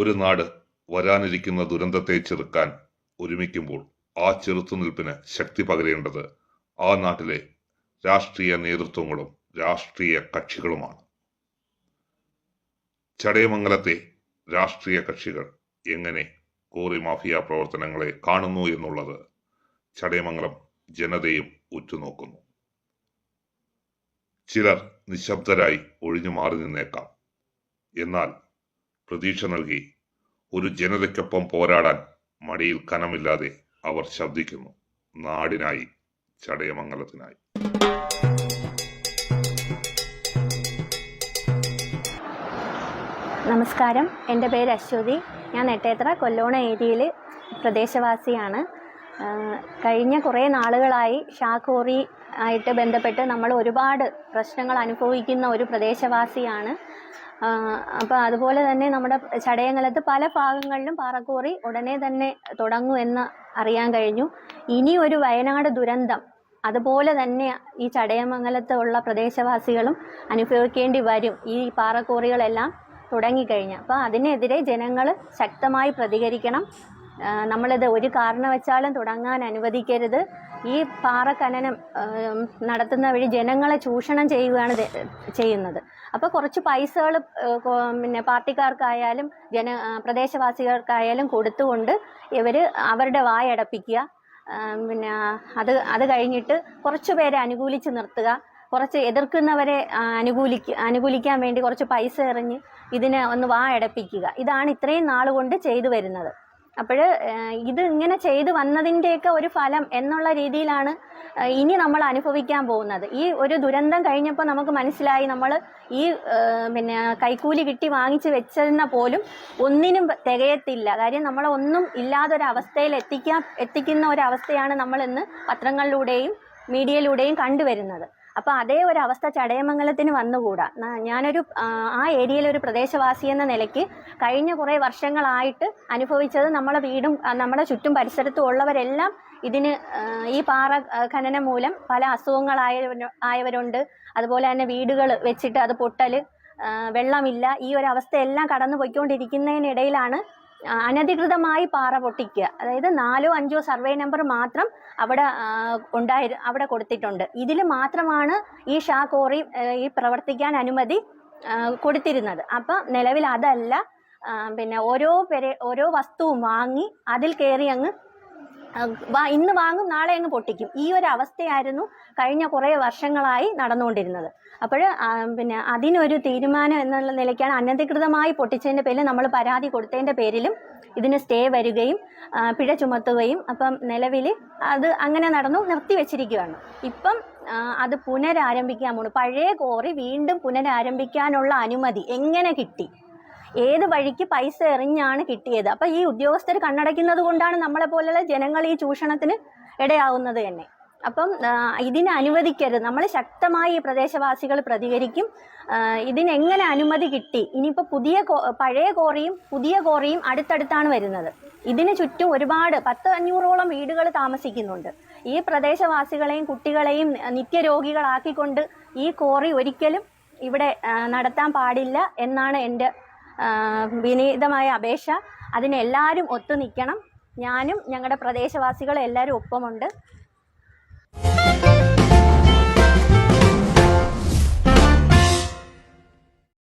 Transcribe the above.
ഒരു നാട് വരാനിരിക്കുന്ന ദുരന്തത്തെ ചെറുക്കാൻ ഒരുമിക്കുമ്പോൾ ആ ചെറുത്തുനിൽപ്പിന് ശക്തി പകരേണ്ടത് ആ നാട്ടിലെ രാഷ്ട്രീയ നേതൃത്വങ്ങളും രാഷ്ട്രീയ കക്ഷികളുമാണ്. ചടയമംഗലത്തെ രാഷ്ട്രീയ കക്ഷികൾ എങ്ങനെ കോറി മാഫിയ പ്രവർത്തനങ്ങളെ കാണുന്നു എന്നുള്ളത് ചടയമംഗലം ജനതയും ഉറ്റുനോക്കുന്നു. ചിലർ നിശബ്ദരായി ഒഴിഞ്ഞു മാറി നിന്നേക്കാം. എന്നാൽ പ്രതീക്ഷ നൽകി ഒരു ജനതയ്ക്കൊപ്പം പോരാടാൻ മടിയിൽ കനമില്ലാതെ അവർ ശബ്ദിക്കുന്നു. നാടിനായി, ചടയമംഗലത്തിനായി. നമസ്കാരം, എൻ്റെ പേര് അശ്വതി. ഞാൻ നെട്ടേത്ര കൊല്ലോണ ഏരിയയിൽ പ്രദേശവാസിയാണ്. കഴിഞ്ഞ കുറേ നാളുകളായി ഷാക്കോറി ആയിട്ട് ബന്ധപ്പെട്ട് നമ്മൾ ഒരുപാട് പ്രശ്നങ്ങൾ അനുഭവിക്കുന്ന ഒരു പ്രദേശവാസിയാണ്. അപ്പോൾ അതുപോലെ തന്നെ നമ്മുടെ ചടയമംഗലത്ത് പല ഭാഗങ്ങളിലും പാറക്കോറി ഉടനെ തന്നെ തുടങ്ങുമെന്ന് അറിയാൻ കഴിഞ്ഞു. ഇനി ഒരു വയനാട് ദുരന്തം അതുപോലെ തന്നെ ഈ ചടയമംഗലത്ത് ഉള്ള പ്രദേശവാസികളും അനുഭവിക്കേണ്ടി വരും, ഈ പാറക്കോറികളെല്ലാം തുടങ്ങിക്കഴിഞ്ഞു. അപ്പോൾ അതിനെതിരെ ജനങ്ങൾ ശക്തമായി പ്രതികരിക്കണം. നമ്മളിത് ഒരു കാരണവശാലും തുടങ്ങാൻ അനുവദിക്കരുത്. ഈ പാറ ഖനനം നടത്തുന്ന വഴി ജനങ്ങളെ ചൂഷണം ചെയ്യുന്നത്. അപ്പോൾ കുറച്ച് പൈസകൾ പിന്നെ പാർട്ടിക്കാർക്കായാലും പ്രദേശവാസികൾക്കായാലും കൊടുത്തുകൊണ്ട് ഇവർ അവരുടെ വായടപ്പിക്കുക. പിന്നെ അത് കഴിഞ്ഞിട്ട് കുറച്ച് പേരെ അനുകൂലിച്ച് നിർത്തുക, കുറച്ച് എതിർക്കുന്നവരെ അനുകൂലിക്കാൻ വേണ്ടി കുറച്ച് പൈസ എറിഞ്ഞ് ഇതിനെ ഒന്ന് വായടപ്പിക്കുക. ഇതാണ് ഇത്രയും നാളുകൊണ്ട് ചെയ്തു വരുന്നത്. അപ്പോൾ ഇത് ഇങ്ങനെ ചെയ്തു വന്നതിൻ്റെയൊക്കെ ഒരു ഫലം എന്നുള്ള രീതിയിലാണ് ഇനി നമ്മൾ അനുഭവിക്കാൻ പോകുന്നത്. ഈ ഒരു ദുരന്തം കഴിഞ്ഞപ്പോൾ നമുക്ക് മനസ്സിലായി, നമ്മൾ ഈ പിന്നെ കൈക്കൂലി കിട്ടി വാങ്ങിച്ച് വെച്ചെന്ന പോലും ഒന്നിനും തികയത്തില്ല. കാര്യം നമ്മളൊന്നും ഇല്ലാതൊരവസ്ഥയിൽ എത്തിക്കുന്ന ഒരവസ്ഥയാണ് നമ്മളിന്ന് പത്രങ്ങളിലൂടെയും മീഡിയയിലൂടെയും കണ്ടുവരുന്നത്. അപ്പോൾ അതേ ഒരു അവസ്ഥ ചടയമംഗലത്തിന് വന്നുകൂടാ. ഞാനൊരു ആ ഏരിയയിലൊരു പ്രദേശവാസി എന്ന നിലയ്ക്ക് കഴിഞ്ഞ കുറേ വർഷങ്ങളായിട്ട് അനുഭവിച്ചത്, നമ്മളെ വീടും നമ്മുടെ ചുറ്റും പരിസരത്തും ഉള്ളവരെല്ലാം ഇതിന് ഈ പാറ ഖനനം മൂലം പല അസുഖങ്ങളായവരുണ്ട്. അതുപോലെ തന്നെ വീടുകൾ വെച്ചിട്ട് അത് പൊട്ടൽ, വെള്ളമില്ല, ഈ ഒരു അവസ്ഥയെല്ലാം കടന്നു പോയിക്കൊണ്ടിരിക്കുന്നതിനിടയിലാണ് അനധികൃതമായി പാറ പൊട്ടിക്കുക. അതായത് 4ഓ 5ഓ സർവേ നമ്പർ മാത്രം അവിടെ കൊടുത്തിട്ടുണ്ട്. ഇതിൽ മാത്രമാണ് ഈ ഷാക്കോറി ഈ പ്രവർത്തിക്കാൻ അനുമതി കൊടുത്തിരുന്നത്. അപ്പം നിലവിൽ അതല്ല. പിന്നെ ഓരോ വസ്തുവും വാങ്ങി അതിൽ കയറി അങ്ങ് ഇന്ന് വാങ്ങും, നാളെ അങ്ങ് പൊട്ടിക്കും. ഈ ഒരു അവസ്ഥയായിരുന്നു കഴിഞ്ഞ കുറേ വർഷങ്ങളായി നടന്നുകൊണ്ടിരുന്നത്. അപ്പോൾ പിന്നെ അതിനൊരു തീരുമാനം എന്നുള്ള നിലയ്ക്കാണ് അനധികൃതമായി പൊട്ടിച്ചതിൻ്റെ പേരിൽ നമ്മൾ പരാതി കൊടുത്തതിൻ്റെ പേരിലും ഇതിന് സ്റ്റേ വരികയും പിഴ ചുമത്തുകയും, അപ്പം നിലവിൽ അത് അങ്ങനെ നിർത്തിവെച്ചിരിക്കുകയാണ്. ഇപ്പം അത് പുനരാരംഭിക്കാൻ പോകുന്നു. പഴയ കോറി വീണ്ടും പുനരാരംഭിക്കാനുള്ള അനുമതി എങ്ങനെ കിട്ടി, ഏത് വഴിക്ക് പൈസ എറിഞ്ഞാണ് കിട്ടിയത്? അപ്പം ഈ ഉദ്യോഗസ്ഥർ കണ്ണടയ്ക്കുന്നത് കൊണ്ടാണ് നമ്മളെപ്പോലുള്ള ജനങ്ങൾ ഈ ചൂഷണത്തിന് ഇടയാവുന്നത് തന്നെ. അപ്പം ഇതിനെ അനുവദിക്കരുത്. നമ്മൾ ശക്തമായി ഈ പ്രദേശവാസികൾ പ്രതികരിക്കും. ഇതിനെങ്ങനെ അനുമതി കിട്ടി? ഇനിയിപ്പോൾ പഴയ കോറിയും പുതിയ കോറിയും അടുത്തടുത്താണ് വരുന്നത്. ഇതിന് ചുറ്റും ഒരുപാട് 100-500ഓളം വീടുകൾ താമസിക്കുന്നുണ്ട്. ഈ പ്രദേശവാസികളെയും കുട്ടികളെയും നിത്യരോഗികളാക്കിക്കൊണ്ട് ഈ കോറി ഒരിക്കലും ഇവിടെ നടത്താൻ പാടില്ല എന്നാണ് എൻ്റെ വിനീതമായ അപേക്ഷ. അതിനെല്ലാവരും ഒത്തു നിൽക്കണം. ഞാനും ഞങ്ങളുടെ പ്രദേശവാസികളും എല്ലാവരും ഒപ്പമുണ്ട്.